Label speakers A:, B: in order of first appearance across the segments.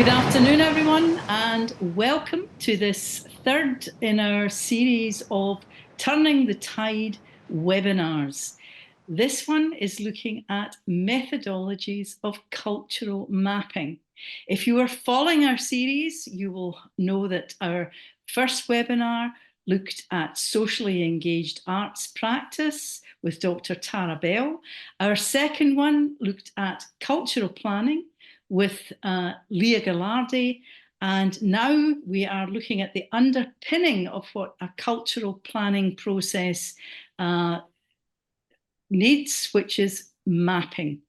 A: Good afternoon, everyone, and welcome to this third in our series of Turning the Tide webinars. This one is looking at methodologies of cultural mapping. If you are following our series, you will know that our first webinar looked at socially engaged arts practice with Dr. Tara Bell. Our second one looked at cultural planning with Leah Gallardi, and now we are looking at the underpinning of what a cultural planning process needs, which is mapping.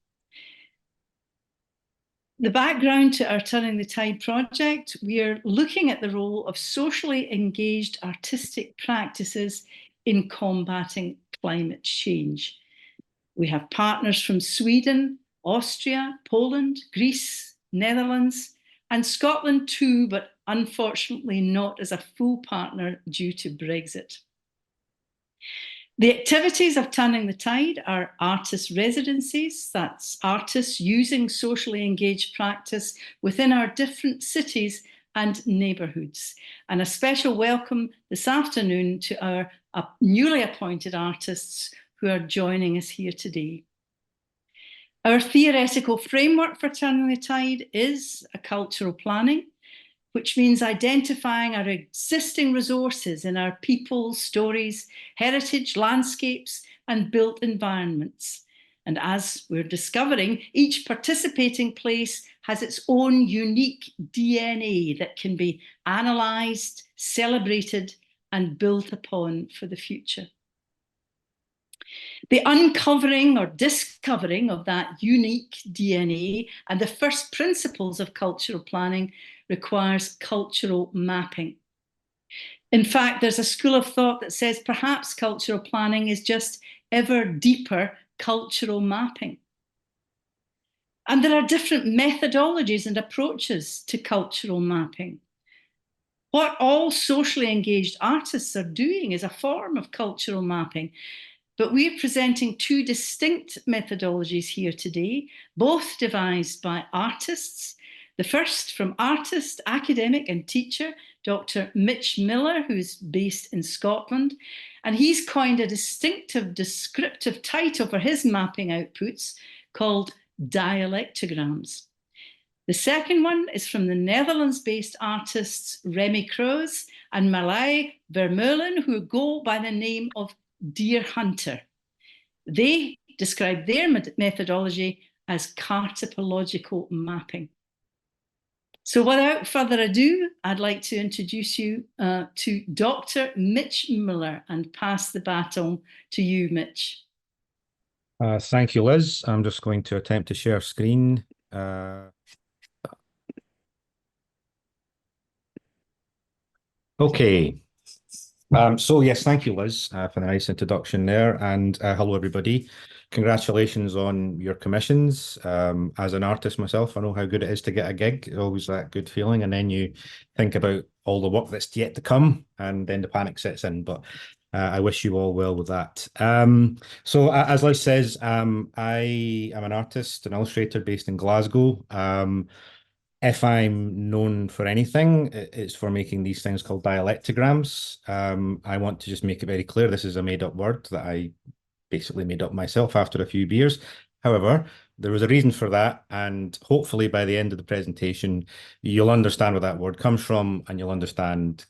A: The background to our Turning the Tide project, we are looking at the role of socially engaged artistic practices in combating climate change. We have partners from Sweden, Austria, Poland, Greece, Netherlands, and Scotland too, but unfortunately not as a full partner due to Brexit. The activities of Turning the Tide are artist residencies, that's artists using socially engaged practice within our different cities and neighbourhoods. And a special welcome this afternoon to our newly appointed artists who are joining us here today. Our theoretical framework for Turning the Tide is a cultural planning, which means identifying our existing resources in our people, stories, heritage, landscapes, and built environments. And as we're discovering, each participating place has its own unique DNA that can be analysed, celebrated, and built upon for the future. The uncovering or discovering of that unique DNA and the first principles of cultural planning requires cultural mapping. In fact, there's a school of thought that says perhaps cultural planning is just ever deeper cultural mapping. And there are different methodologies and approaches to cultural mapping. What all socially engaged artists are doing is a form of cultural mapping. But we're presenting two distinct methodologies here today, both devised by artists. The first from artist, academic and teacher, Dr. Mitch Miller, who's based in Scotland. And he's coined a distinctive descriptive title for his mapping outputs called Dialectograms. The second one is from the Netherlands-based artists Remy Kroese and Marlies Vermeulen, who go by the name of Deer Hunter. They describe their methodology as cartopological mapping. So without further ado, I'd like to introduce you to Dr. Mitch Miller and pass the baton to you, Mitch.
B: Thank you, Liz. I'm just going to attempt to share screen. Okay. So yes, thank you, Liz, for the nice introduction there, and hello, everybody. Congratulations on your commissions. As an artist myself, I know how good it is to get a gig. Always that good feeling, and then you think about all the work that's yet to come, and then the panic sets in. But I wish you all well with that. So as Liz says, I am an artist, an illustrator based in Glasgow. If I'm known for anything, it's for making these things called dialectograms. I want to just make it very clear, this is a made-up word that I basically made up myself after a few beers. However, there was a reason for that, and hopefully by the end of the presentation, you'll understand where that word comes from, and you'll understand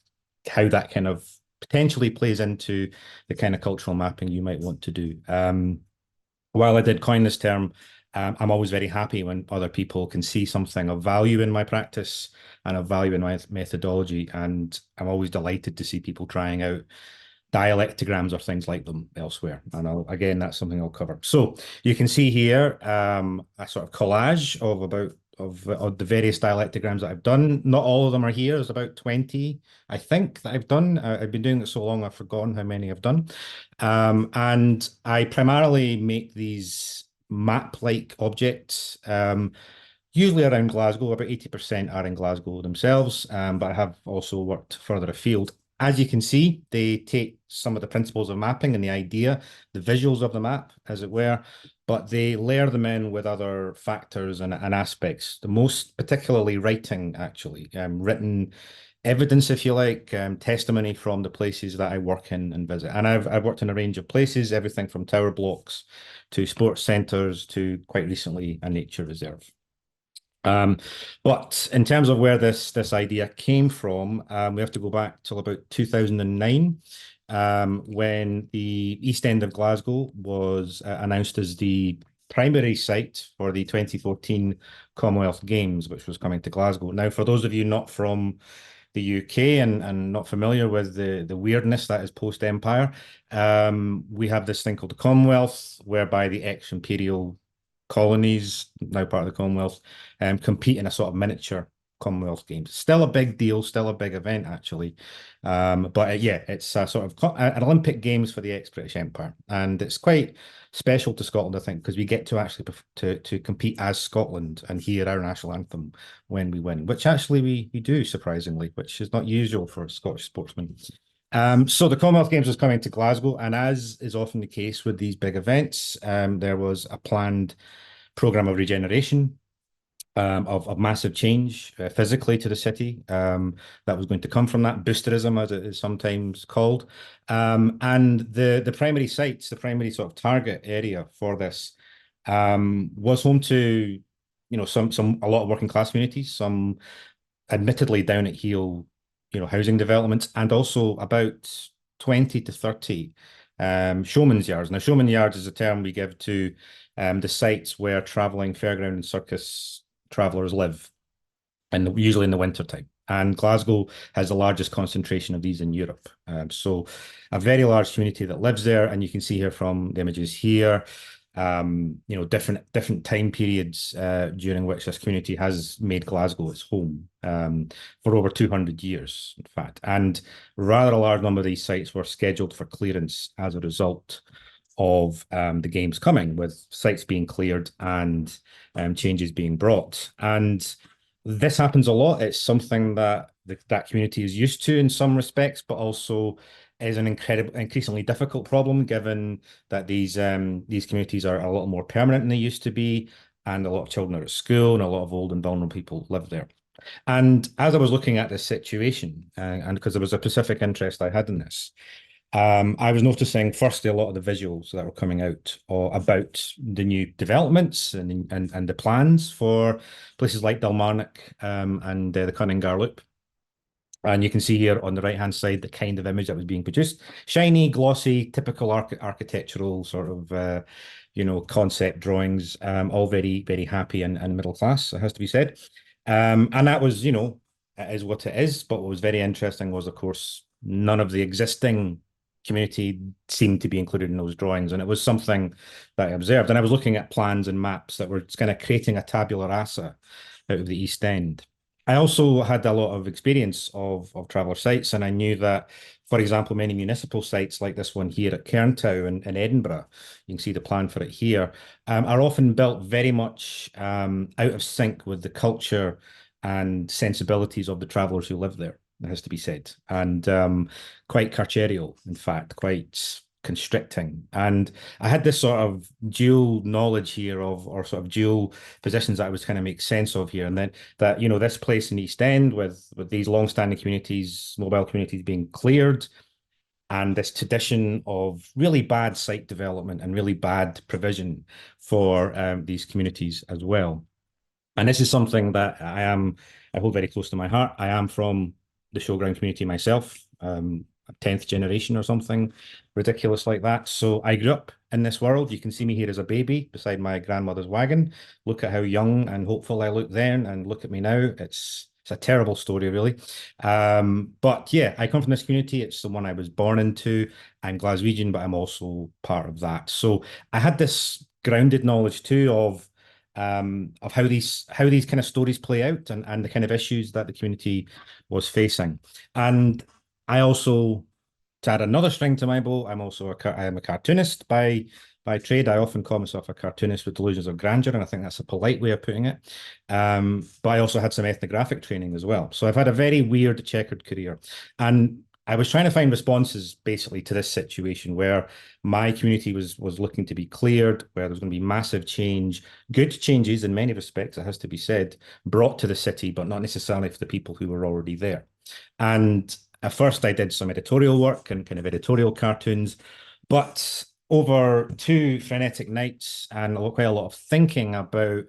B: how that kind of potentially plays into the kind of cultural mapping you might want to do. While I did coin this term, I'm always very happy when other people can see something of value in my practice and of value in my methodology. And I'm always delighted to see people trying out dialectograms or things like them elsewhere. And again, that's something I'll cover. So you can see here a sort of collage of the various dialectograms that I've done. Not all of them are here. There's about 20, I think, that I've done. I've been doing it so long, I've forgotten how many I've done. And I primarily make these map-like objects, usually around Glasgow. About 80% are in Glasgow themselves, but I have also worked further afield. As you can see, they take some of the principles of mapping and the idea, the visuals of the map, as it were, but they layer them in with other factors and aspects. The most particularly writing, actually, written evidence, if you like, testimony from the places that I work in and visit. And I've worked in a range of places, everything from tower blocks to sports centres to quite recently a nature reserve. But in terms of where this idea came from, we have to go back till about 2009, when the East End of Glasgow was announced as the primary site for the 2014 Commonwealth Games, which was coming to Glasgow. Now, for those of you not from the UK and not familiar with the weirdness that is post-Empire, we have this thing called the Commonwealth, whereby the ex-imperial colonies, now part of the Commonwealth, compete in a sort of miniature Commonwealth Games. Still a big deal, still a big event, actually. But yeah, it's a sort of an Olympic Games for the ex-British Empire. And it's quite special to Scotland, I think, because we get to actually to compete as Scotland and hear our national anthem when we win, which actually we do, surprisingly, which is not usual for Scottish sportsmen. So the Commonwealth Games was coming to Glasgow, and as is often the case with these big events, there was a planned program of regeneration, of massive change physically to the city, that was going to come from that boosterism, as it is sometimes called. And the primary sites, the primary sort of target area for this, was home to, you know, a lot of working class communities, some admittedly down at heel, you know, housing developments, and also about 20 to 30 showman's yards. Now, showman yards is a term we give to the sites where travelling fairground and circus travellers live, and usually in the winter time. And Glasgow has the largest concentration of these in Europe. So a very large community that lives there, and you can see here from the images here, you know, different time periods during which this community has made Glasgow its home, for over 200 years, in fact. And rather a large number of these sites were scheduled for clearance as a result of the games coming, with sites being cleared and changes being brought. And this happens a lot. It's something that that community is used to in some respects, but also is an increasingly difficult problem, given that these communities are a lot more permanent than they used to be, and a lot of children are at school, and a lot of old and vulnerable people live there. And as I was looking at this situation, and because there was a specific interest I had in this, I was noticing firstly a lot of the visuals that were coming out about the new developments and the plans for places like Dalmarnock, and the Cunningar Loop. And you can see here on the right-hand side the kind of image that was being produced. Shiny, glossy, typical architectural sort of, you know, concept drawings, all very, very happy and middle class, it has to be said. And that was, you know, it is what it is. But what was very interesting was, of course, none of the existing community seemed to be included in those drawings. And it was something that I observed. And I was looking at plans and maps that were kind of creating a tabula rasa out of the East End. I also had a lot of experience of traveller sites, and I knew that, for example, many municipal sites like this one here at Cairntow in Edinburgh, you can see the plan for it here, are often built very much out of sync with the culture and sensibilities of the travellers who live there, it has to be said, and quite carceral, in fact, quite constricting. And I had this sort of dual knowledge here or sort of dual positions that I was kind of make sense of here. And then that, you know, this place in East End with these long-standing communities, mobile communities being cleared, and this tradition of really bad site development and really bad provision for these communities as well. And this is something that I hold very close to my heart. I am from the showground community myself, a 10th generation or something ridiculous like that. So I grew up in this world. You can see me here as a baby beside my grandmother's wagon. Look at how young and hopeful I looked then, and look at me now. It's a terrible story, really. But yeah, I come from this community. It's the one I was born into. I'm Glaswegian, but I'm also part of that. So I had this grounded knowledge too of how these kind of stories play out, and the kind of issues that the community was facing. And I also, to add another string to my bow, I am a cartoonist by trade. I often call myself a cartoonist with delusions of grandeur, and I think that's a polite way of putting it. But I also had some ethnographic training as well. So I've had a very weird checkered career. And I was trying to find responses basically to this situation where my community was looking to be cleared, where there was going to be massive change, good changes in many respects, it has to be said, brought to the city, but not necessarily for the people who were already there. And at first I did some editorial work and kind of editorial cartoons, but over 2 frenetic nights and quite a lot of thinking about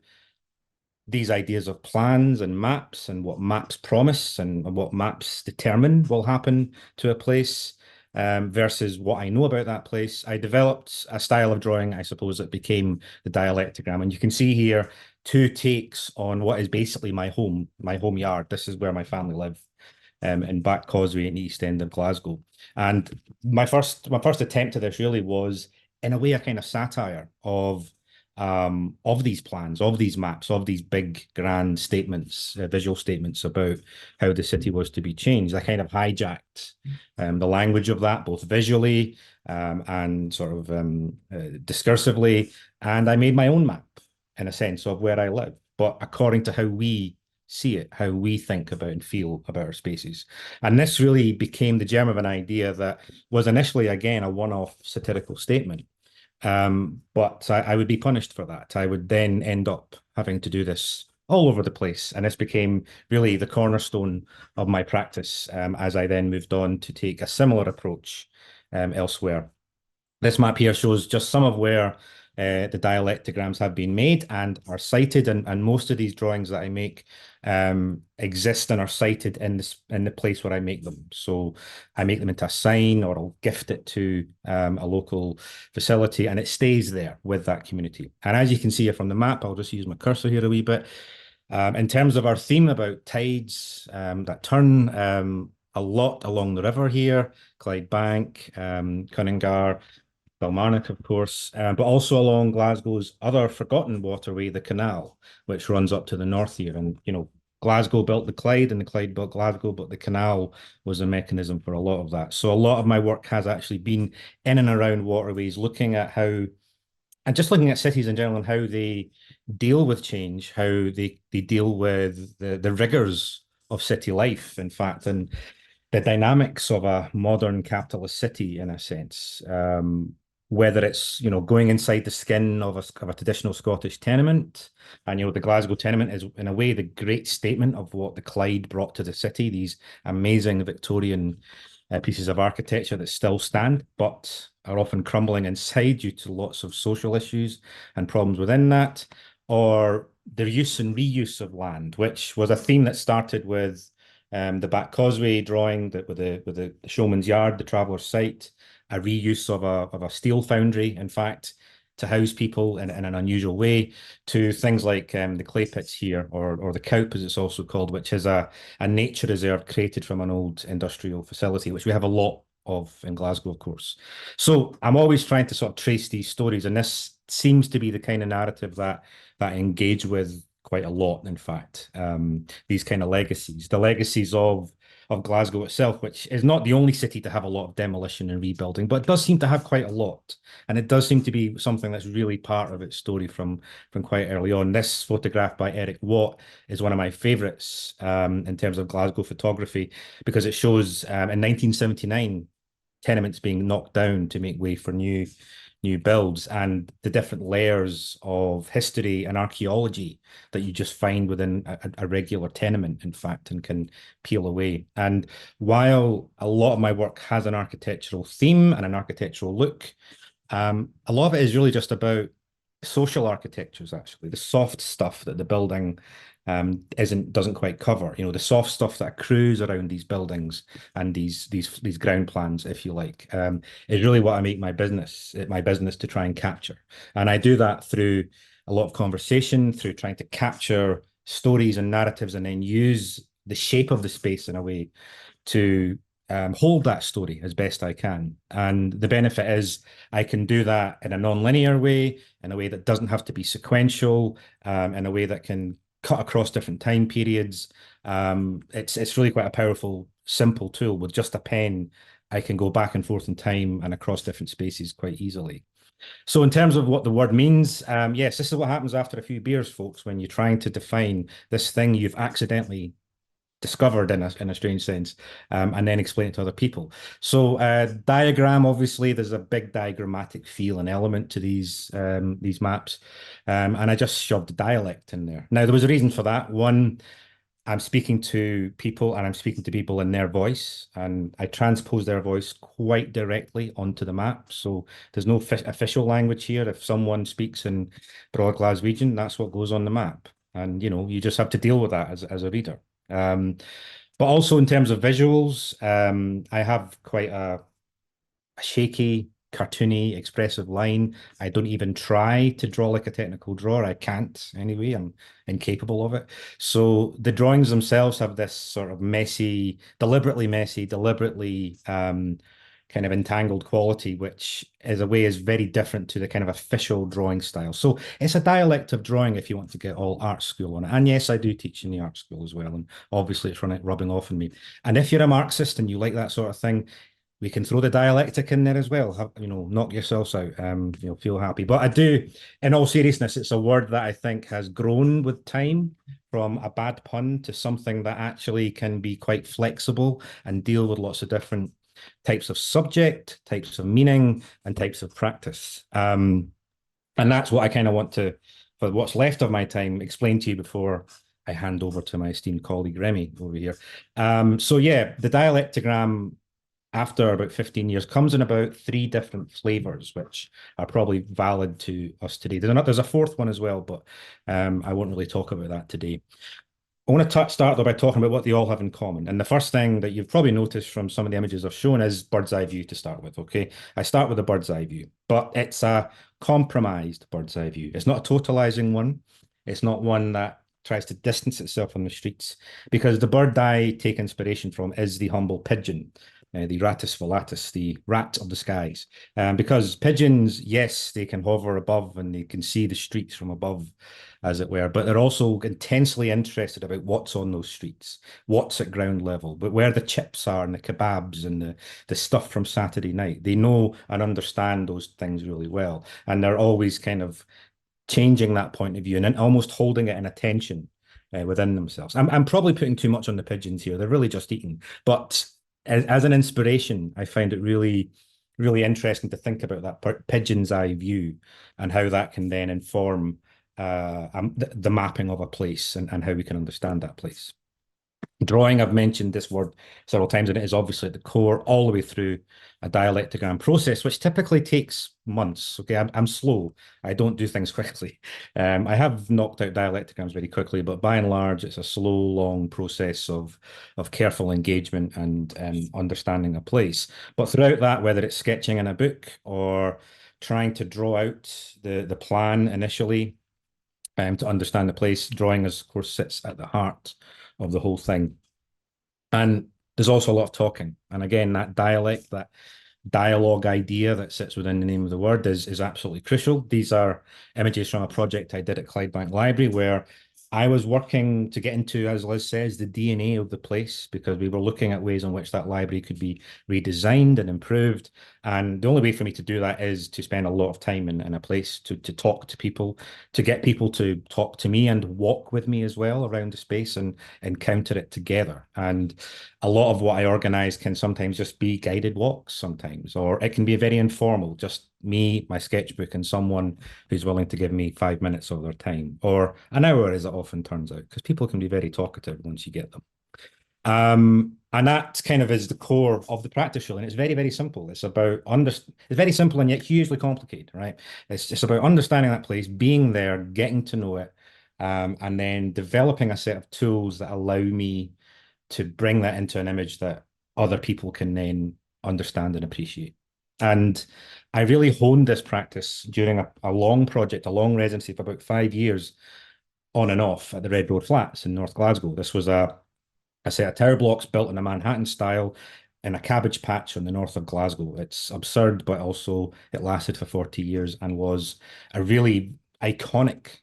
B: these ideas of plans and maps and what maps promise and what maps determine will happen to a place, versus what I know about that place, I developed a style of drawing, I suppose, that became the dialectogram. And you can see here 2 takes on what is basically my home yard. This is where my family live, in Back Causeway in the East End of Glasgow. And my first attempt at this really was, in a way, a kind of satire of these plans, of these maps, of these big grand statements, visual statements about how the city was to be changed. I kind of hijacked the language of that, both visually and sort of discursively, and I made my own map in a sense of where I live, but according to how we see it, how we think about and feel about our spaces. And this really became the germ of an idea that was initially, again, a one-off satirical statement. But I would be punished for that. I would then end up having to do this all over the place. And this became really the cornerstone of my practice, as I then moved on to take a similar approach elsewhere. This map here shows just some of where the dialectograms have been made and are cited, and most of these drawings that I make exist and are cited in the place where I make them. So I make them into a sign, or I'll gift it to a local facility, and it stays there with that community. And as you can see here from the map, I'll just use my cursor here a wee bit. In terms of our theme about tides that turn, a lot along the river here, Clydebank, Cunningar, Balmarnock, of course, but also along Glasgow's other forgotten waterway, the canal, which runs up to the north here. And, Glasgow built the Clyde and the Clyde built Glasgow, but the canal was a mechanism for a lot of that. So a lot of my work has actually been in and around waterways, looking at how, and just looking at cities in general and how they deal with change, how they deal with the rigors of city life, in fact, and the dynamics of a modern capitalist city, in a sense. Whether it's, going inside the skin of a traditional Scottish tenement. And, the Glasgow tenement is, in a way, the great statement of what the Clyde brought to the city, these amazing Victorian pieces of architecture that still stand, but are often crumbling inside due to lots of social issues and problems within that. Or the use and reuse of land, which was a theme that started with the Back Causeway drawing with the Showman's Yard, the Traveller's Site, a reuse of a steel foundry, in fact, to house people in an unusual way, to things like the clay pits here, or the Cowp, as it's also called, which is a nature reserve created from an old industrial facility, which we have a lot of in Glasgow, of course. So I'm always trying to sort of trace these stories, and this seems to be the kind of narrative that I engage with quite a lot, in fact. These kind of legacies, the legacies of Glasgow itself, which is not the only city to have a lot of demolition and rebuilding, but it does seem to have quite a lot. And it does seem to be something that's really part of its story from quite early on. This photograph by Eric Watt is one of my favourites in terms of Glasgow photography, because it shows in 1979 tenements being knocked down to make way for new builds, and the different layers of history and archaeology that you just find within a regular tenement, in fact, and can peel away. And while a lot of my work has an architectural theme and an architectural look, a lot of it is really just about social architectures, actually, the soft stuff that the building doesn't quite cover. The soft stuff that accrues around these buildings and these ground plans, if you like, is really what I make my business to try and capture. And I do that through a lot of conversation, through trying to capture stories and narratives, and then use the shape of the space in a way to hold that story as best I can. And the benefit is I can do that in a non-linear way, in a way that doesn't have to be sequential, in a way that can cut across different time periods. It's really quite a powerful, simple tool. With just a pen, I can go back and forth in time and across different spaces quite easily. So in terms of what the word means, yes, this is what happens after a few beers, folks, when you're trying to define this thing you've accidentally discovered in a strange sense, and then explain it to other people. So diagram, obviously, there's a big diagrammatic feel and element to these maps, and I just shoved dialect in there. Now there was a reason for that. One, I'm speaking to people and I'm speaking to people in their voice, and I transpose their voice quite directly onto the map. So there's no official language here. If someone speaks in Broad Glaswegian, that's what goes on the map. And you just have to deal with that as a reader. But also in terms of visuals, I have quite a shaky, cartoony, expressive line. I don't even try to draw like a technical drawer. I can't anyway. I'm incapable of it. So the drawings themselves have this sort of messy, deliberately kind of entangled quality, which is very different to the kind of official drawing style. So it's a dialect of drawing if you want to get all art school on it. And yes, I do teach in the art school as well. And obviously it's rubbing off on me. And if you're a Marxist and you like that sort of thing, we can throw the dialectic in there as well. Knock yourselves out. Feel happy. But I do, in all seriousness, it's a word that I think has grown with time from a bad pun to something that actually can be quite flexible and deal with lots of different types of subject, types of meaning, and types of practice. And that's what I kind of want to, for what's left of my time, explain to you before I hand over to my esteemed colleague Remy over here. So yeah, the dialectogram, after about 15 years, comes in about 3 different flavors, which are probably valid to us today. There's a 4th one as well, but I won't really talk about that today. I want to start though by talking about what they all have in common. And the first thing that you've probably noticed from some of the images I've shown is bird's eye view to start with, okay? I start with a bird's eye view, but it's a compromised bird's eye view. It's not a totalizing one. It's not one that tries to distance itself from the streets, because the bird I take inspiration from is the humble pigeon. The ratus volatus, the rat of the skies. Because pigeons, yes, they can hover above and they can see the streets from above, as it were, but they're also intensely interested about what's on those streets, what's at ground level, but where the chips are and the kebabs and the stuff from Saturday night. They know and understand those things really well. And they're always kind of changing that point of view and then almost holding it in attention within themselves. I'm probably putting too much on the pigeons here. They're really just eating. But as an inspiration, I find it really, really interesting to think about that pigeon's eye view and how that can then inform the mapping of a place and how we can understand that place. Drawing, I've mentioned this word several times, and it is obviously at the core all the way through a dialectogram process, which typically takes months. Okay, I'm slow. I don't do things quickly. I have knocked out dialectograms very quickly, but by and large, it's a slow, long process of careful engagement and understanding a place. But throughout that, whether it's sketching in a book or trying to draw out the plan initially to understand the place, drawing, of course, sits at the heart of the whole thing. And there's also a lot of talking. And again, that dialect, that dialogue idea that sits within the name of the word is absolutely crucial. These are images from a project I did at Clydebank Library where I was working to get into, as Liz says, the DNA of the place, because we were looking at ways in which that library could be redesigned and improved. And the only way for me to do that is to spend a lot of time in a place to talk to people, to get people to talk to me and walk with me as well around the space and encounter it together. And a lot of what I organize can sometimes just be guided walks sometimes, or it can be very informal, just me, my sketchbook, and someone who's willing to give me 5 minutes of their time, or an hour, as it often turns out, because people can be very talkative once you get them. And that kind of is the core of the practice rule, and it's very, very simple. It's very simple and yet hugely complicated, right? It's just about understanding that place, being there, getting to know it, and then developing a set of tools that allow me to bring that into an image that other people can then understand and appreciate. And I really honed this practice during a long project, a long residency for about 5 years on and off at the Red Road Flats in North Glasgow. This was a set of tower blocks built in a Manhattan style in a cabbage patch on the north of Glasgow. It's absurd, but also it lasted for 40 years and was a really iconic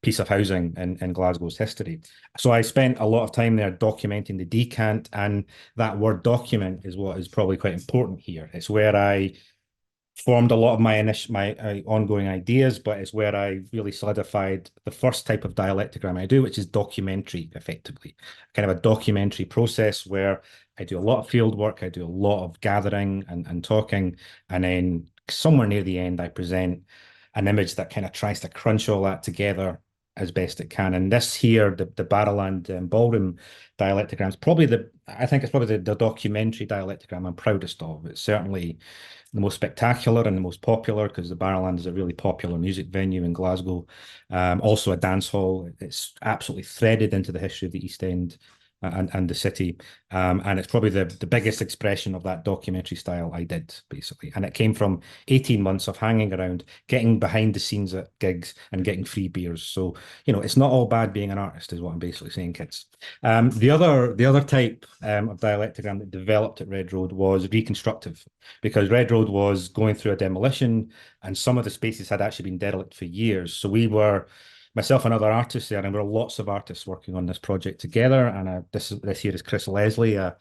B: piece of housing in Glasgow's history. So I spent a lot of time there documenting the decant, and that word document is what is probably quite important here. It's where I formed a lot of my ongoing ideas, but it's where I really solidified the first type of dialectogram I do, which is documentary, effectively. Kind of a documentary process where I do a lot of field work, I do a lot of gathering and talking, and then somewhere near the end, I present an image that kind of tries to crunch all that together as best it can. And this here, the Barrowland Ballroom dialectogram is probably I think it's probably the documentary dialectogram I'm proudest of. It's certainly the most spectacular and the most popular because the Barrowland is a really popular music venue in Glasgow. Also a dance hall. It's absolutely threaded into the history of the East End and the city. And it's probably the biggest expression of that documentary style I did, basically. And it came from 18 months of hanging around, getting behind the scenes at gigs and getting free beers. So, it's not all bad being an artist, is what I'm basically saying, kids. The other type of dialectogram that developed at Red Road was reconstructive, because Red Road was going through a demolition and some of the spaces had actually been derelict for years. So we were myself and other artists there, and there were lots of artists working on this project together. And this here is Chris Leslie, a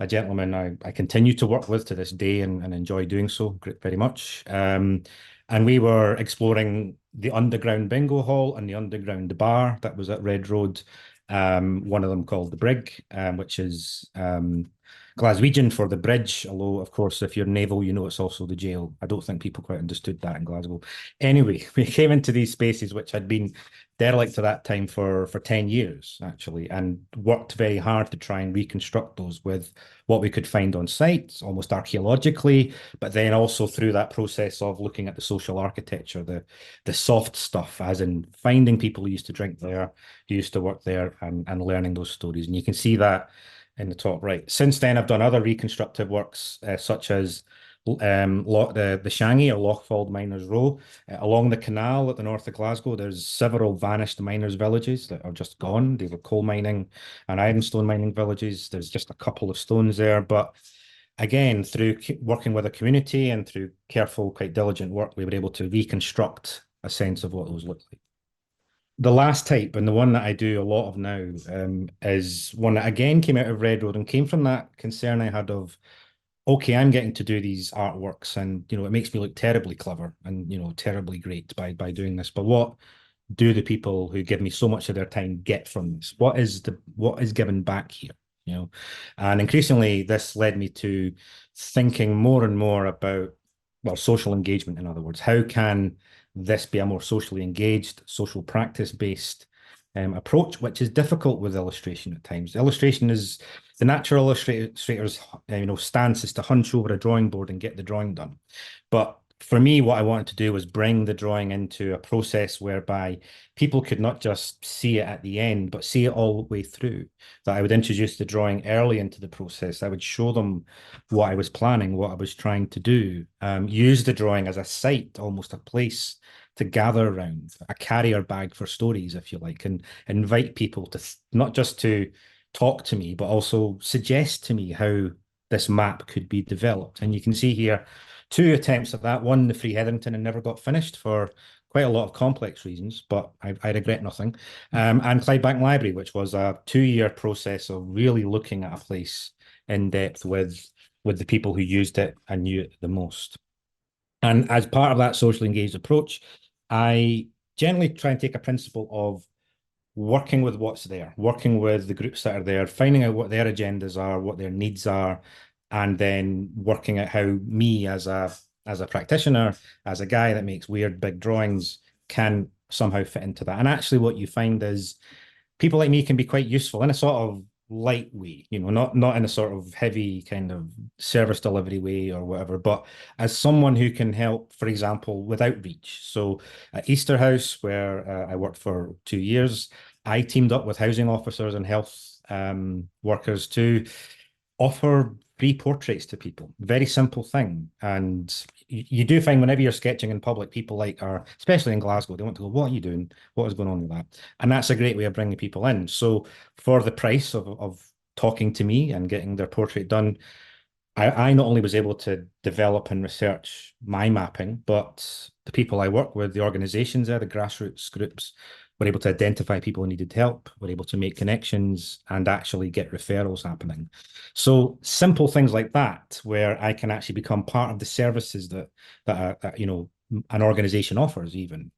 B: gentleman I continue to work with to this day and enjoy doing so very much. And we were exploring the underground bingo hall and the underground bar that was at Red Road. One of them called the Brig, which is Glaswegian for the bridge, although, of course, if you're naval, it's also the jail. I don't think people quite understood that in Glasgow. Anyway, we came into these spaces which had been derelict to that time for 10 years, actually, and worked very hard to try and reconstruct those with what we could find on site, almost archaeologically, but then also through that process of looking at the social architecture, the soft stuff, as in finding people who used to drink there, who used to work there, and learning those stories. And you can see that in the top right. Since then, I've done other reconstructive works, such as the Shangy or Lochfold Miners Row. Along the canal at the north of Glasgow, there's several vanished miners' villages that are just gone. They were coal mining and ironstone mining villages. There's just a couple of stones there. But again, through working with a community and through careful, quite diligent work, we were able to reconstruct a sense of what those look like. The last type, and the one that I do a lot of now, is one that again came out of Red Road and came from that concern I had of, okay, I'm getting to do these artworks, and it makes me look terribly clever and terribly great by doing this. But what do the people who give me so much of their time get from this? What is given back here? And increasingly this led me to thinking more and more about, well, social engagement, in other words. How can this be a more socially engaged, social practice-based approach, which is difficult with illustration at times. Illustration is the natural illustrator's stance is to hunch over a drawing board and get the drawing done. But for me, what I wanted to do was bring the drawing into a process whereby people could not just see it at the end, but see it all the way through. That I would introduce the drawing early into the process. I would show them what I was planning, what I was trying to do, use the drawing as a site, almost a place to gather around, a carrier bag for stories, if you like, and invite people to not just to talk to me, but also suggest to me how this map could be developed. And you can see here 2 attempts at that. One, the Free Hetherington, and never got finished for quite a lot of complex reasons, but I regret nothing. And Clydebank Library, which was a 2-year process of really looking at a place in depth with the people who used it and knew it the most. And as part of that socially engaged approach, I generally try and take a principle of working with what's there, working with the groups that are there, finding out what their agendas are, what their needs are, and then working out how me as a practitioner, as a guy that makes weird big drawings, can somehow fit into that. And actually what you find is people like me can be quite useful in a sort of light way, not in a sort of heavy kind of service delivery way or whatever, but as someone who can help, for example, with outreach. So at Easter House, where I worked for 2 years, I teamed up with housing officers and health workers to offer free portraits to people. Very simple thing. And you do find whenever you're sketching in public, people especially in Glasgow, they want to go, what are you doing? What is going on with that? And that's a great way of bringing people in. So for the price of talking to me and getting their portrait done, I not only was able to develop and research my mapping, but the people I work with, the organizations there, the grassroots groups, were able to identify people who needed help, were able to make connections and actually get referrals happening. So simple things like that, where I can actually become part of the services that you know, an organization offers even,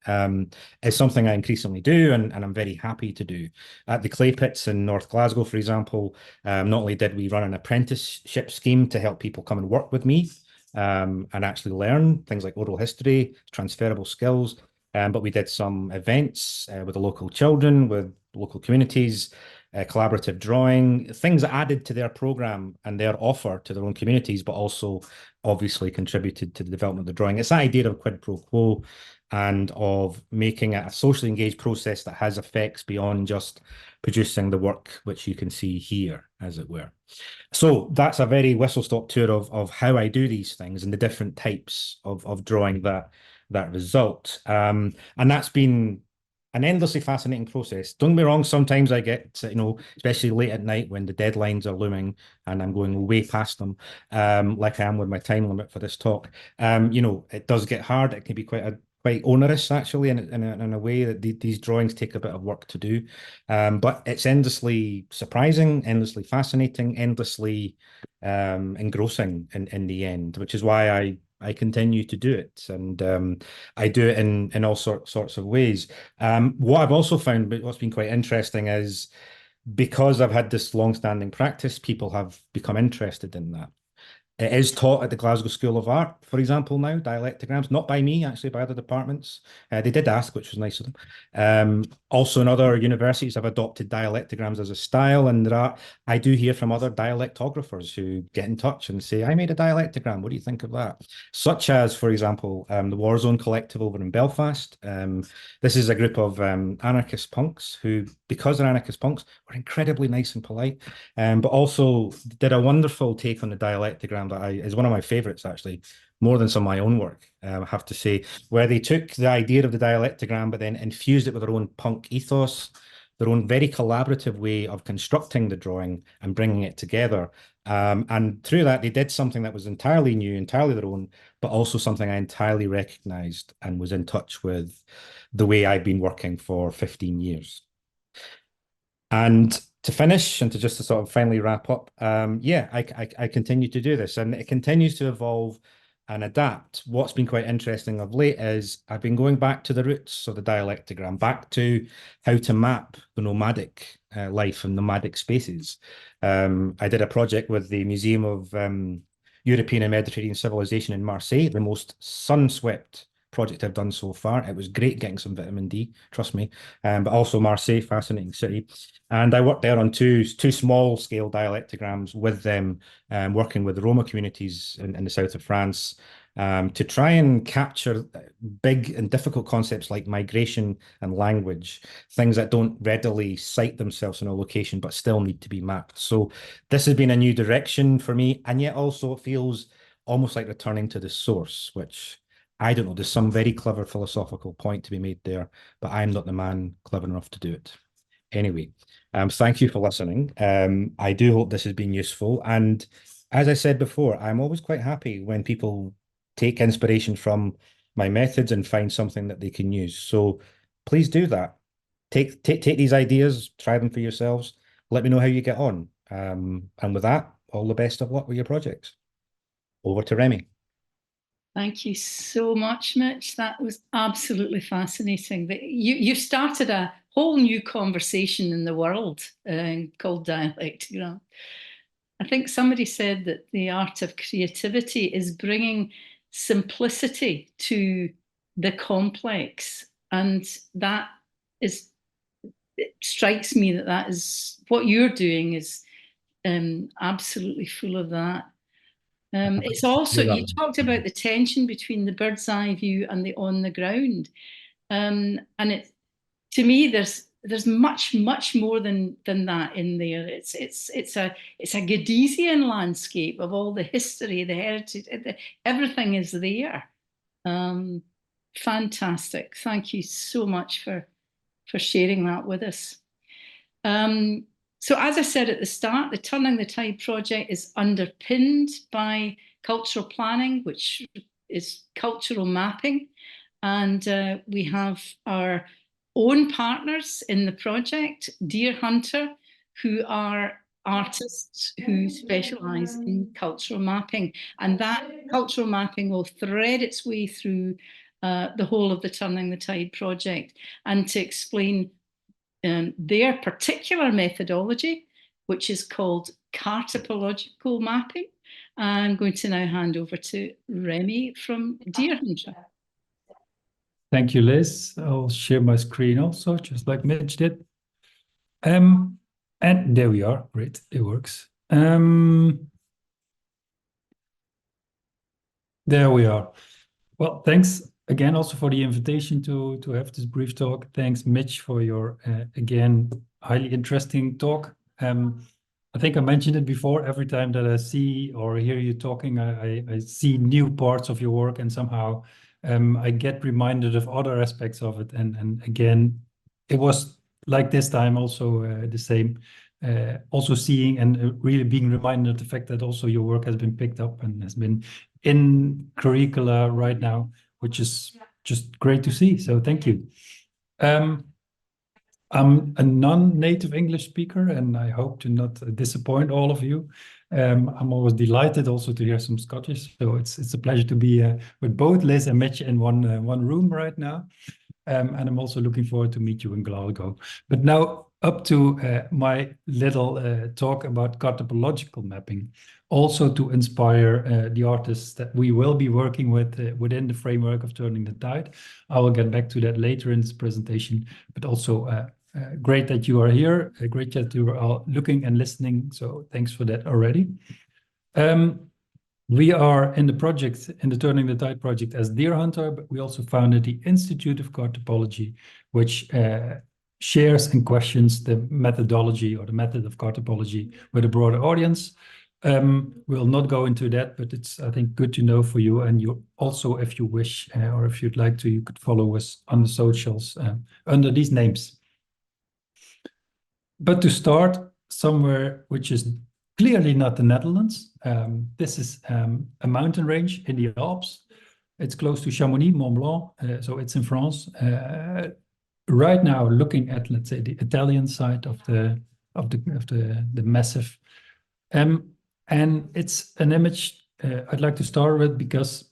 B: is something I increasingly do, and I'm very happy to do. At the clay pits in North Glasgow, for example, not only did we run an apprenticeship scheme to help people come and work with me, and actually learn things like oral history, transferable skills, but we did some events with the local children, with local communities, collaborative drawing, things that added to their program and their offer to their own communities, but also obviously contributed to the development of the drawing. It's that idea of quid pro quo and of making it a socially engaged process that has effects beyond just producing the work which you can see here, as it were. So that's a very whistle-stop tour of how I do these things and the different types of drawing that result. And that's been an endlessly fascinating process. Don't get me wrong, sometimes I get, you know, especially late at night when the deadlines are looming and I'm going way past them, like I am with my time limit for this talk. You know, it does get hard. It can be quite onerous actually in a way that these drawings take a bit of work to do. But it's endlessly surprising, endlessly fascinating, endlessly engrossing in the end, which is why I continue to do it, and I do it in all sorts of ways. What I've also found, but what's been quite interesting, is because I've had this long-standing practice, people have become interested in that. It is taught at the Glasgow School of Art, for example, now, dialectograms, not by me, actually, by other departments. They did ask, which was nice of them. Also, in other universities, I've adopted dialectograms as a style, and I do hear from other dialectographers who get in touch and say, I made a dialectogram, what do you think of that? Such as, for example, the Warzone Collective over in Belfast. This is a group of anarchist punks who, because they're anarchist punks, were incredibly nice and polite, but also did a wonderful take on the dialectogram that is one of my favorites, actually, more than some of my own work, I have to say, where they took the idea of the dialectogram, but then infused it with their own punk ethos, their own very collaborative way of constructing the drawing and bringing it together. And through that, they did something that was entirely new, entirely their own, but also something I entirely recognized and was in touch with the way I've been working for 15 years. And to finish and to sort of finally wrap up, yeah, I continue to do this, and it continues to evolve and adapt. What's been quite interesting of late is I've been going back to the roots of the dialectogram, back to how to map the nomadic life and nomadic spaces. I did a project with the Museum of European and Mediterranean Civilization in Marseille, the most sun-swept project I've done so far. It was great getting some vitamin D, trust me. But also Marseille, fascinating city. And I worked there on two small scale dialectograms with them, working with the Roma communities in the south of France, to try and capture big and difficult concepts like migration and language, things that don't readily cite themselves in a location but still need to be mapped. So this has been a new direction for me, and yet also it feels almost like returning to the source, which I don't know, there's some very clever philosophical point to be made there, but I'm not the man clever enough to do it. Anyway, thank you for listening. I do hope this has been useful. And as I said before, I'm always quite happy when people take inspiration from my methods and find something that they can use. So please do that. Take these ideas, try them for yourselves. Let me know how you get on. And with that, all the best of luck with your projects. Over to Remy.
A: Thank you so much, Mitch. That was absolutely fascinating. You've started a whole new conversation in the world called dialectogram. I think somebody said that the art of creativity is bringing simplicity to the complex. And that is, it strikes me that is what you're doing is absolutely full of that. It's also, you talked about the tension between the bird's eye view and the on the ground. And it, to me, there's much more than that in there. It's a Gadesian landscape of all the history, the heritage, everything is there. Fantastic. Thank you so much for sharing that with us. So as I said at the start, the Turning the Tide project is underpinned by cultural planning, which is cultural mapping. And we have our own partners in the project, Deer Hunter, who are artists who specialize in cultural mapping. And that cultural mapping will thread its way through the whole of the Turning the Tide project. And to explain their particular methodology, which is called cartopological mapping, I'm going to now hand over to Remy from Deer Hunter.
C: Thank you, Liz. I'll share my screen also, just like Mitch did. And there we are. Great, it works. There we are. Well, thanks again also for the invitation to have this brief talk. Thanks, Mitch, for your, again, highly interesting talk. I think I mentioned it before, every time that I see or hear you talking, I see new parts of your work, and somehow I get reminded of other aspects of it. And again, it was like this time also the same. Also seeing and really being reminded of the fact that also your work has been picked up and has been in curricula right now, which is just great to see. So thank you. I'm a non-native English speaker, and I hope to not disappoint all of you. I'm always delighted also to hear some Scottish, so it's a pleasure to be with both Liz and Mitch in one room right now. And I'm also looking forward to meet you in Glasgow. But now up to my little talk about cartopological mapping, also to inspire the artists that we will be working with within the framework of Turning the Tide. I will get back to that later in this presentation, but also great that you are here. Great that you are all looking and listening. So thanks for that already. We are in the project, in the Turning the Tide project as Deer Hunter, but we also founded the Institute of Cartopology, which shares and questions the methodology or the method of cartopology with a broader audience. We'll not go into that, but it's, I think, good to know for you. And you also, if you wish, or if you'd like to, you could follow us on the socials under these names. But to start somewhere which is clearly not the Netherlands. This is a mountain range in the Alps. It's close to Chamonix, Mont Blanc, so it's in France. Right now, looking at, let's say, the Italian side of the massif, and it's an image I'd like to start with because,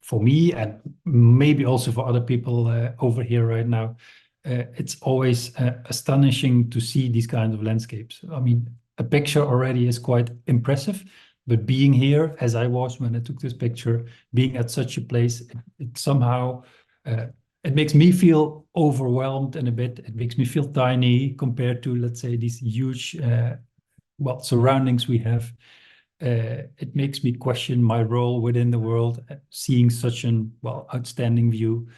C: for me and maybe also for other people over here right now, it's always astonishing to see these kinds of landscapes. I mean, a picture already is quite impressive, but being here, as I was when I took this picture, being at such a place, it somehow, it makes me feel overwhelmed and a bit, it makes me feel tiny compared to, let's say, these huge, surroundings we have. It makes me question my role within the world, seeing such an, outstanding view.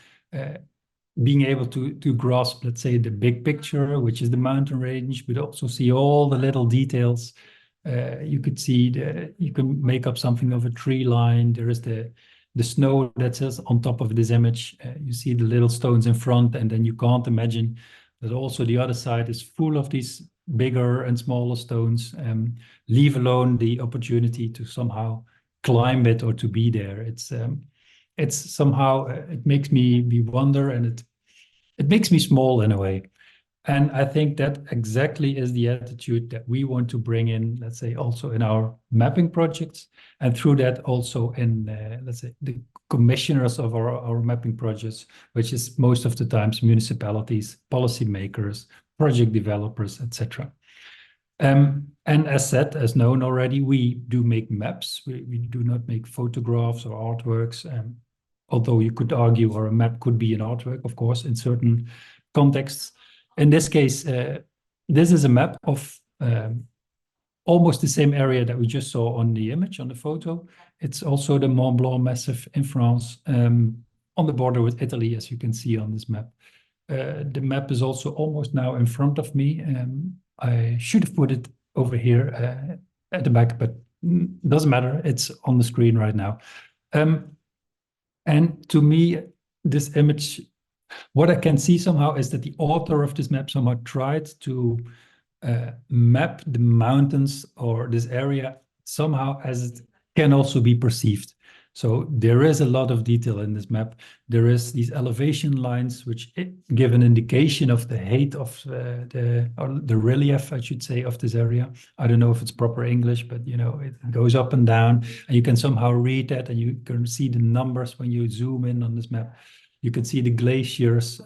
C: Being able to grasp, let's say, the big picture, which is the mountain range, but also see all the little details. You could see you can make up something of a tree line. There is the snow that says on top of this image. You see the little stones in front, and then you can't imagine that also the other side is full of these bigger and smaller stones. Leave alone the opportunity to somehow climb it or to be there. It's somehow, it makes me wonder, and it makes me small in a way. And I think that exactly is the attitude that we want to bring in, let's say, also in our mapping projects, and through that also in, let's say, the commissioners of our mapping projects, which is most of the times municipalities, policymakers, project developers, etc. And as said, as known already, we do make maps. We do not make photographs or artworks. Although you could argue, or a map could be an artwork, of course, in certain contexts. In this case, this is a map of almost the same area that we just saw on the image, on the photo. It's also the Mont Blanc Massif in France, on the border with Italy, as you can see on this map. The map is also almost now in front of me. I should have put it over here at the back, but doesn't matter. It's on the screen right now. And to me, this image, what I can see somehow is that the author of this map somehow tried to map the mountains or this area somehow as it can also be perceived. So there is a lot of detail in this map. There is these elevation lines which give an indication of the height of the relief, I should say, of this area. I don't know if it's proper English, but you know, it goes up and down, and you can somehow read that, and you can see the numbers when you zoom in on this map. You can see the glaciers,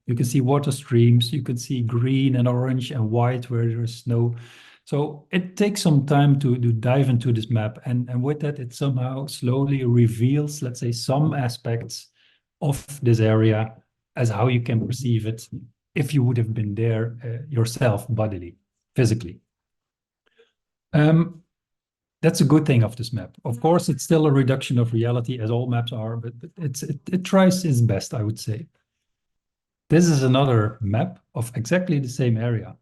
C: you can see water streams, you can see green and orange and white where there is snow. So it takes some time to dive into this map, and with that, it somehow slowly reveals, let's say, some aspects of this area as how you can perceive it if you would have been there yourself, bodily, physically. That's a good thing of this map. Of course, it's still a reduction of reality, as all maps are, but it tries its best, I would say. This is another map of exactly the same area.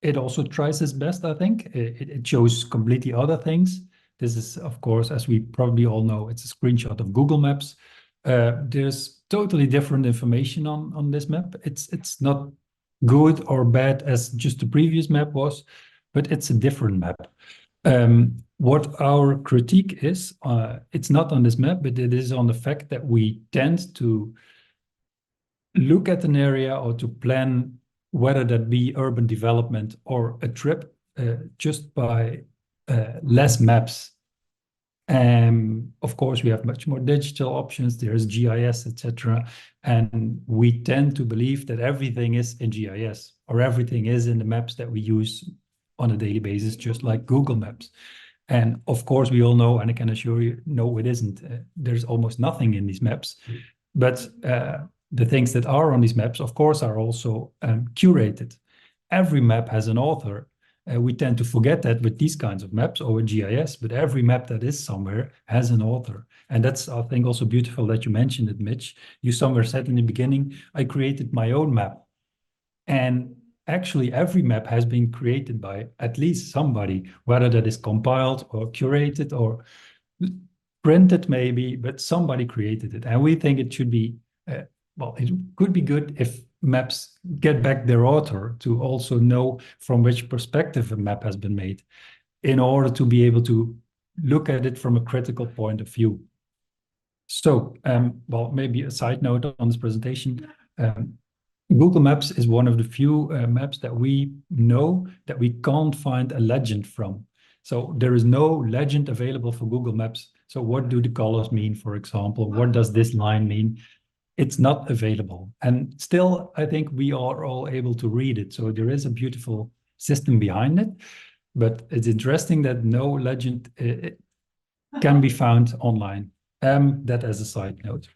C: It also tries its best, I think. It shows completely other things. This is, of course, as we probably all know, it's a screenshot of Google Maps. There's totally different information on this map. It's not good or bad as just the previous map was, but it's a different map. What our critique is, it's not on this map, but it is on the fact that we tend to look at an area or to plan, whether that be urban development or a trip, just by less maps. Of course, we have much more digital options. There's GIS, etc. And we tend to believe that everything is in GIS or everything is in the maps that we use on a daily basis, just like Google Maps. And of course, we all know, and I can assure you, no, it isn't. There's almost nothing in these maps. But the things that are on these maps, of course, are also curated. Every map has an author. We tend to forget that with these kinds of maps or with GIS, but every map that is somewhere has an author. And that's, I think, also beautiful that you mentioned it, Mitch. You somewhere said in the beginning, I created my own map. And actually, every map has been created by at least somebody, whether that is compiled or curated or printed maybe, but somebody created it. And we think it should be, well, it could be good if maps get back their author to also know from which perspective a map has been made in order to be able to look at it from a critical point of view. So, well, maybe a side note on this presentation. Google Maps is one of the few maps that we know that we can't find a legend from. So there is no legend available for Google Maps. So what do the colors mean, for example? What does this line mean? It's not available. And still, I think we are all able to read it. So there is a beautiful system behind it. But it's interesting that no legend can be found online. That as a side note.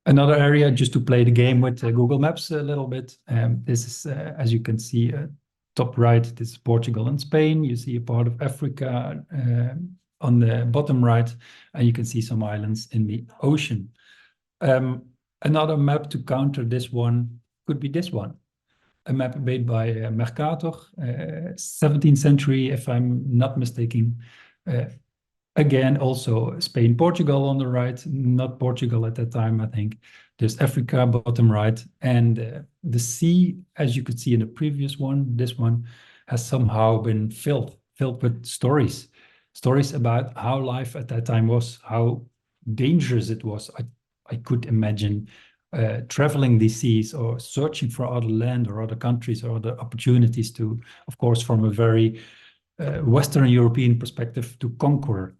C: Another area, just to play the game with Google Maps a little bit. This is, as you can see, top right, this is Portugal and Spain. You see a part of Africa on the bottom right, and you can see some islands in the ocean. Another map to counter this one could be this one. A map made by Mercator, 17th century, if I'm not mistaken. Again, also Spain, Portugal on the right, not Portugal at that time, I think. There's Africa, bottom right. And the sea, as you could see in the previous one, this one has somehow been filled with stories. Stories about how life at that time was, how dangerous it was. I could imagine traveling these seas or searching for other land or other countries or other opportunities to, of course, from a very Western European perspective, to conquer.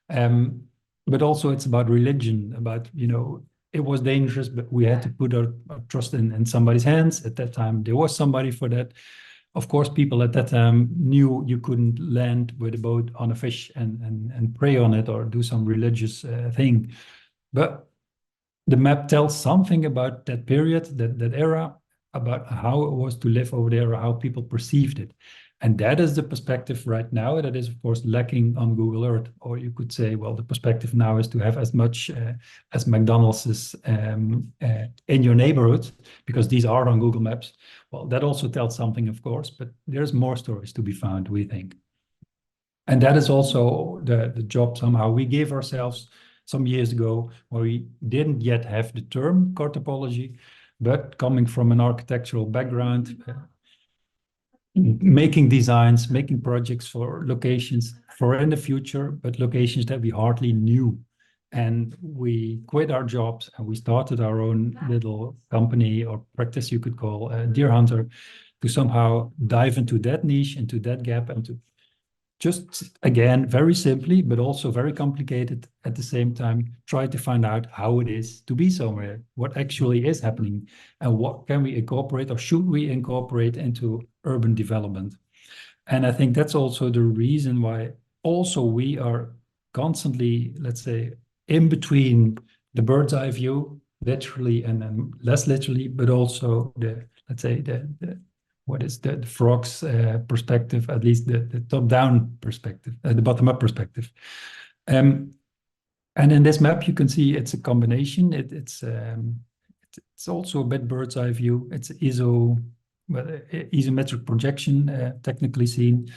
C: But also it's about religion, about, you know, it was dangerous, but we had to put our trust in somebody's hands. At that time, there was somebody for that. Of course, people at that time knew you couldn't land with a boat on a fish and pray on it or do some religious thing. But the map tells something about that period, that era, about how it was to live over there, or how people perceived it. And that is the perspective right now that is, of course, lacking on Google Earth. Or you could say, well, the perspective now is to have as much as McDonald's is in your neighborhood, because these are on Google Maps. Well, that also tells something, of course, but there's more stories to be found, we think. And that is also the job somehow we gave ourselves some years ago, where we didn't yet have the term cartopology, but coming from an architectural background, making designs, making projects for locations for in the future, but locations that we hardly knew. And we quit our jobs and we started our own little company or practice, you could call Deer Hunter, to somehow dive into that niche, into that gap, and to just, again, very simply, but also very complicated at the same time, try to find out how it is to be somewhere, what actually is happening, and what can we incorporate or should we incorporate into urban development. And I think that's also the reason why also we are constantly, let's say, in between the bird's eye view, literally and then less literally, but also the, let's say, the what is the frog's perspective, at least the top-down perspective, the bottom-up perspective. And in this map, you can see it's a combination. It's also a bit bird's eye view. It's isometric projection, technically seen.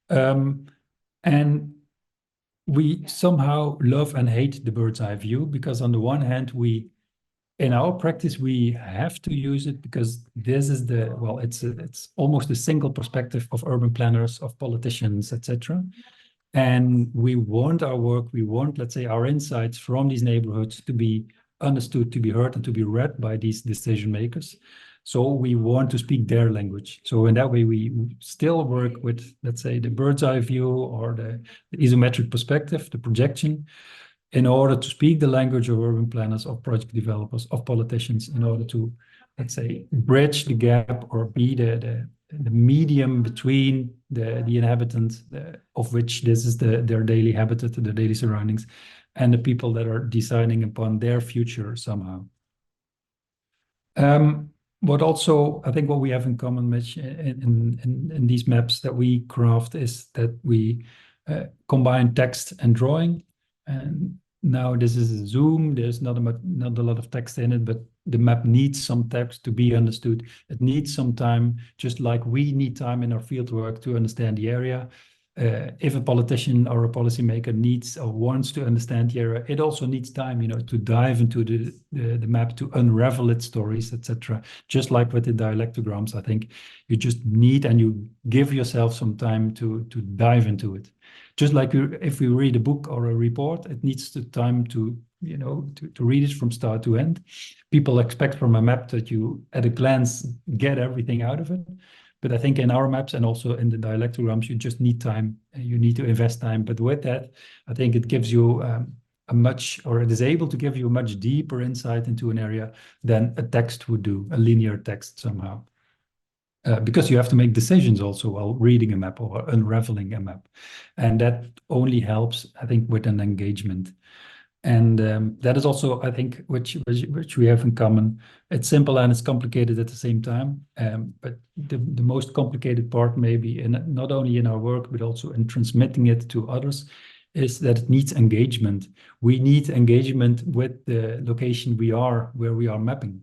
C: And we somehow love and hate the bird's eye view because on the one hand, in our practice, we have to use it because this is it's almost a single perspective of urban planners, of politicians, etc. And we want our work, we want, let's say, our insights from these neighborhoods to be understood, to be heard, and to be read by these decision makers. So we want to speak their language. So in that way, we still work with, let's say, the bird's eye view or the isometric perspective, the projection, in order to speak the language of urban planners, of project developers, of politicians, in order to, let's say, bridge the gap or be the medium between the inhabitants, of which this is their daily habitat, their daily surroundings, and the people that are deciding upon their future somehow. What also, I think what we have in common, Mitch, in these maps that we craft is that we combine text and drawing. And now this is a Zoom, there's not a lot of text in it, but the map needs some text to be understood. It needs some time, just like we need time in our fieldwork to understand the area. If a politician or a policymaker needs or wants to understand the area, it also needs time, to dive into the map, to unravel its stories, etc. Just like with the dialectograms, I think you just need and you give yourself some time to dive into it. Just like if we read a book or a report, it needs the time to read it from start to end. People expect from a map that you, at a glance, get everything out of it. But I think in our maps and also in the dialectograms, you just need time. You need to invest time. But with that, I think it gives you it is able to give you a much deeper insight into an area than a text would do, a linear text somehow. Because you have to make decisions also while reading a map or unraveling a map. And that only helps, I think, with an engagement. And that is also, I think, which we have in common. It's simple and it's complicated at the same time. But the most complicated part, maybe, not only in our work, but also in transmitting it to others, is that it needs engagement. We need engagement with the location where we are mapping.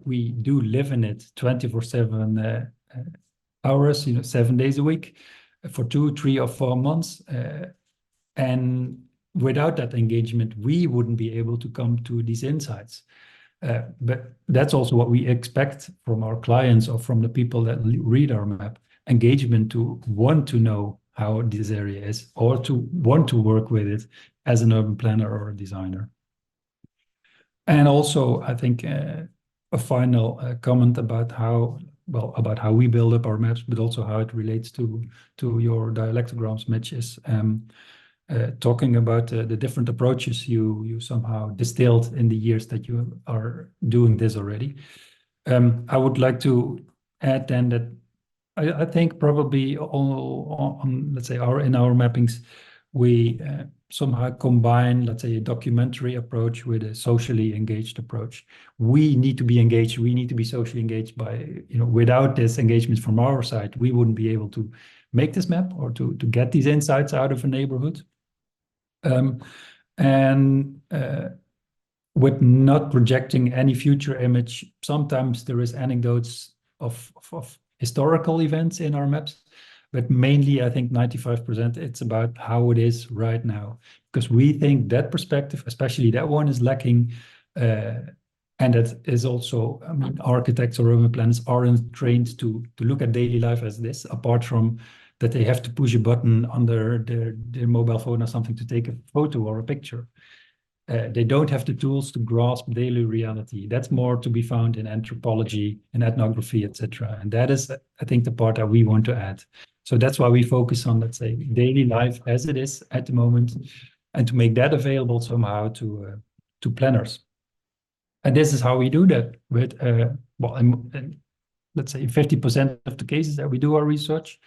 C: We do live in it 24/7 hours, 7 days a week, for 2, 3, or 4 months. And without that engagement, we wouldn't be able to come to these insights. But that's also what we expect from our clients or from the people that read our map, engagement to want to know how this area is or to want to work with it as an urban planner or a designer. And also, I think a final comment about how we build up our maps, but also how it relates to your dialectograms, Mitch, is talking about the different approaches you somehow distilled in the years that you are doing this already. I would like to add then that I think probably on let's say in our mappings, we somehow combine, let's say, a documentary approach with a socially engaged approach. We need to be engaged. We need to be socially engaged by, without this engagement from our side, we wouldn't be able to make this map or to get these insights out of a neighborhood. With not projecting any future image, sometimes there is anecdotes of historical events in our maps, but mainly I think 95% it's about how it is right now, because we think that perspective, especially that one, is lacking And that is also, I mean, architects or urban planners aren't trained to look at daily life as this, apart from that they have to push a button on their mobile phone or something to take a photo or a picture. They don't have the tools to grasp daily reality. That's more to be found in anthropology, in ethnography, etc. And that is, I think, the part that we want to add. So that's why we focus on, let's say, daily life as it is at the moment, and to make that available somehow to planners. And this is how we do that with, well, and let's say 50% of the cases that we do our research,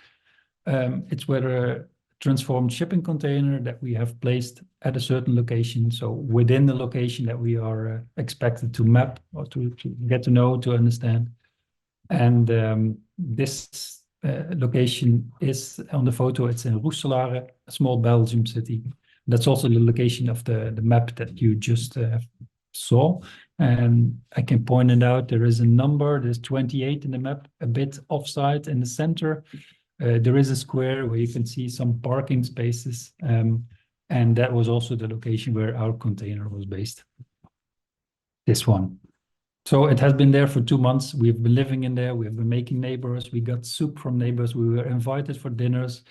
C: it's with a transformed shipping container that we have placed at a certain location. So within the location that we are expected to map or to get to know, to understand. And this location is on the photo, it's in Roeselare, a small Belgium city. That's also the location of the map that you just saw. And I can point it out, there is a number, there's 28 in the map, a bit offside in the center. There is a square where you can see some parking spaces. And that was also the location where our container was based. This one. So it has been there for 2 months. We've been living in there. We've been making neighbors. We got soup from neighbors. We were invited for dinners.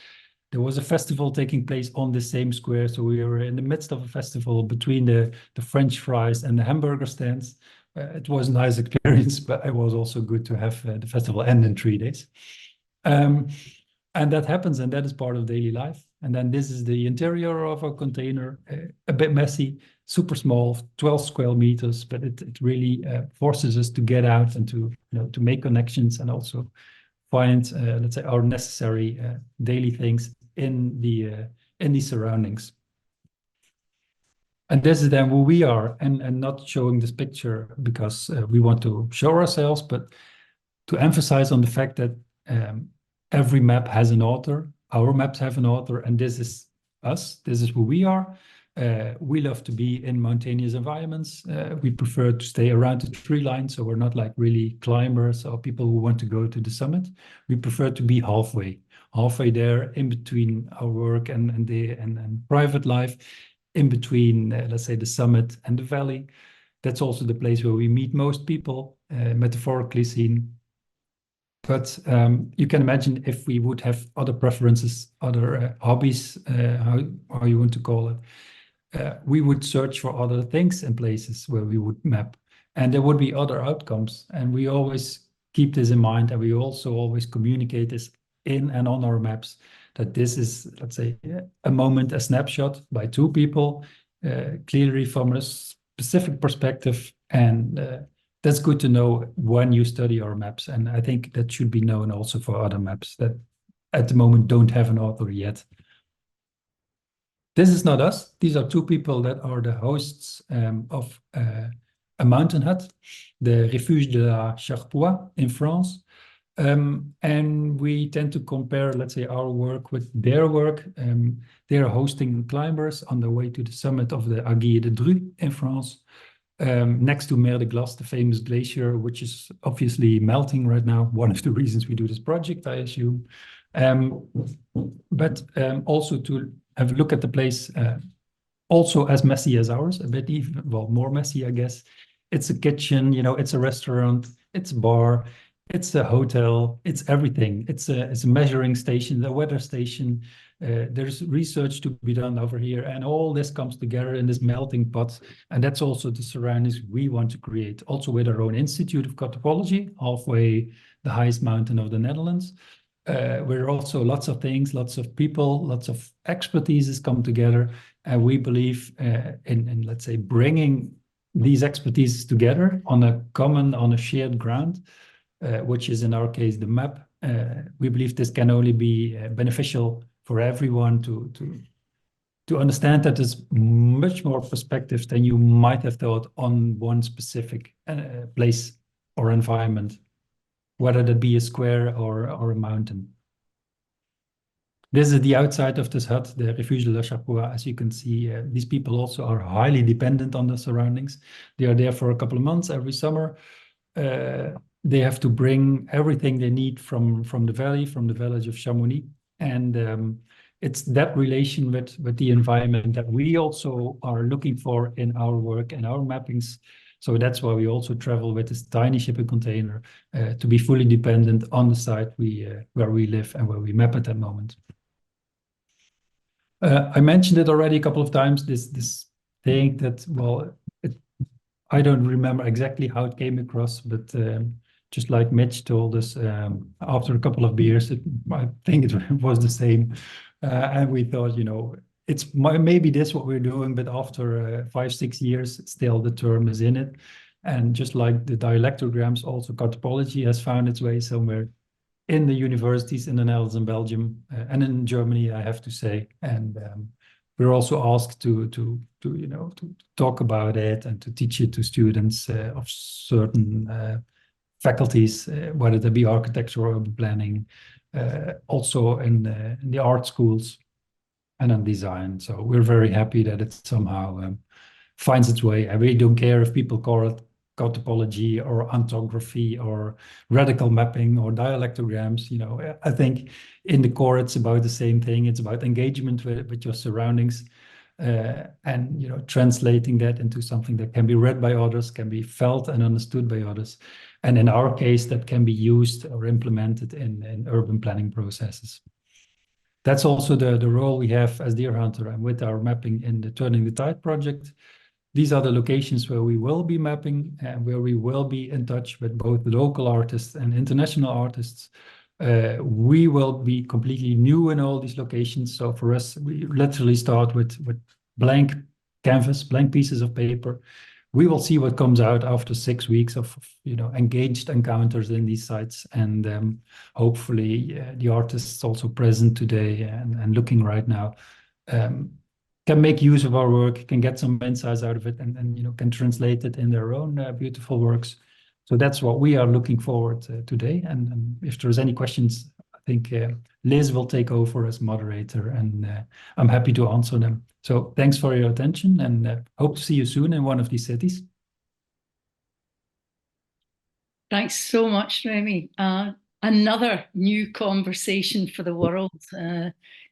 C: There was a festival taking place on the same square. So we were in the midst of a festival between the French fries and the hamburger stands. It was a nice experience, but it was also good to have the festival end in 3 days. And that happens, and that is part of daily life. And then this is the interior of a container, a bit messy, super small, 12 square meters, but it really forces us to get out and to, to make connections and also find, let's say, our necessary daily things in the surroundings. And this is then who we are, and not showing this picture because we want to show ourselves, but to emphasize on the fact that every map has an author. Our maps have an author, and this is us. This is who we are. We love to be in mountainous environments. We prefer to stay around the tree line, so we're not like really climbers or people who want to go to the summit. We prefer to be halfway there in between our work and private life, in between, let's say, the summit and the valley. That's also the place where we meet most people, metaphorically seen. But you can imagine if we would have other preferences, other hobbies, how you want to call it, we would search for other things and places where we would map. And there would be other outcomes. And we always keep this in mind. And we also always communicate this in and on our maps, that this is, let's say, a moment, a snapshot by 2 people, clearly from a specific perspective. And that's good to know when you study our maps. And I think that should be known also for other maps that at the moment don't have an author yet. This is not us. These are 2 people that are the hosts of a mountain hut, the Refuge de la Charpoix in France. And we tend to compare, let's say, our work with their work. They are hosting climbers on the way to the summit of the Aiguille de Dreux in France. Next to Mer de Glace, the famous glacier, which is obviously melting right now. One of the reasons we do this project, I assume. But also to have a look at the place, also as messy as ours, a bit even, well, more messy, I guess. It's a kitchen, it's a restaurant, it's a bar, it's a hotel, it's everything. It's a measuring station, a weather station. There's research to be done over here, and all this comes together in this melting pot. And that's also the surroundings we want to create, also with our own Institute of Cartopology, halfway the highest mountain of the Netherlands, where also lots of things, lots of people, lots of expertises come together. And we believe in, let's say, bringing these expertises together on a shared ground, which is in our case the map. We believe this can only be beneficial for everyone to understand that there's much more perspective than you might have thought on one specific place or environment, whether that be a square or a mountain. This is the outside of this hut, the Refuge de la Charpoix. As you can see, these people also are highly dependent on the surroundings. They are there for a couple of months every summer. They have to bring everything they need from the valley, from the village of Chamonix. And it's that relation with the environment that we also are looking for in our work and our mappings, So that's why we also travel with this tiny shipping container to be fully dependent on the site where we live and where we map at that moment. I mentioned it already a couple of times, this thing that, well, I don't remember exactly how it came across, but just like Mitch told us, after a couple of beers, I think it was the same. And we thought, you know, it's maybe this what we're doing, but after 5-6 years, still the term is in it. And just like the dialectograms, also cartopology has found its way somewhere in the universities in the Netherlands and Belgium and in Germany, I have to say. And we're also asked to talk about it and to teach it to students of certain faculties, whether they be architecture or urban planning, also in the art schools and in design. So we're very happy that it somehow finds its way. I really don't care if people call it cartopology or ontography or radical mapping or dialectograms. You know, I think in the core it's about the same thing. It's about engagement with your surroundings, and you know, translating that into something that can be read by others, can be felt and understood by others, and in our case that can be used or implemented in urban planning processes. That's also the role we have as Deer Hunter and with our mapping in the Turning the Tide project. These are the locations where we will be mapping and where we will be in touch with both local artists and international artists. We will be completely new in all these locations. So for us, we literally start with blank canvas, blank pieces of paper. We will see what comes out after 6 weeks of engaged encounters in these sites, and hopefully the artists also present today and looking right now can make use of our work, can get some insights out of it, and can translate it in their own beautiful works. So that's what we are looking forward to today. And if there's any questions, I think Liz will take over as moderator, and I'm happy to answer them. So thanks for your attention, and hope to see you soon in one of these cities.
A: Thanks so much, Remy. Another new conversation for the world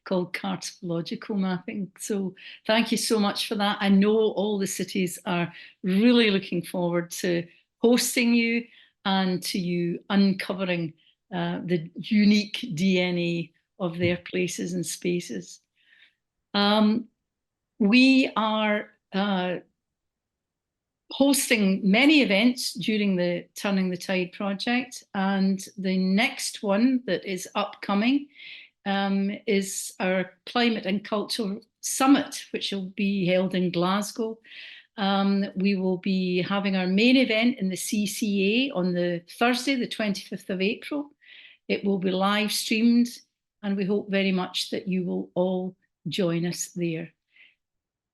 A: called cartopological mapping. So thank you so much for that. I know all the cities are really looking forward to hosting you and to you uncovering the unique DNA of their places and spaces. We are hosting many events during the Turning the Tide project, and the next one that is upcoming is our Climate and Culture Summit, which will be held in Glasgow. We will be having our main event in the CCA on the Thursday, the 25th of April. It will be live streamed, and we hope very much that you will all join us there.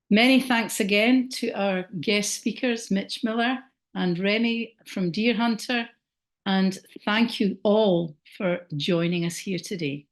A: Many thanks again to our guest speakers, Mitch Miller and Remy from Deer Hunter, and thank you all for joining us here today.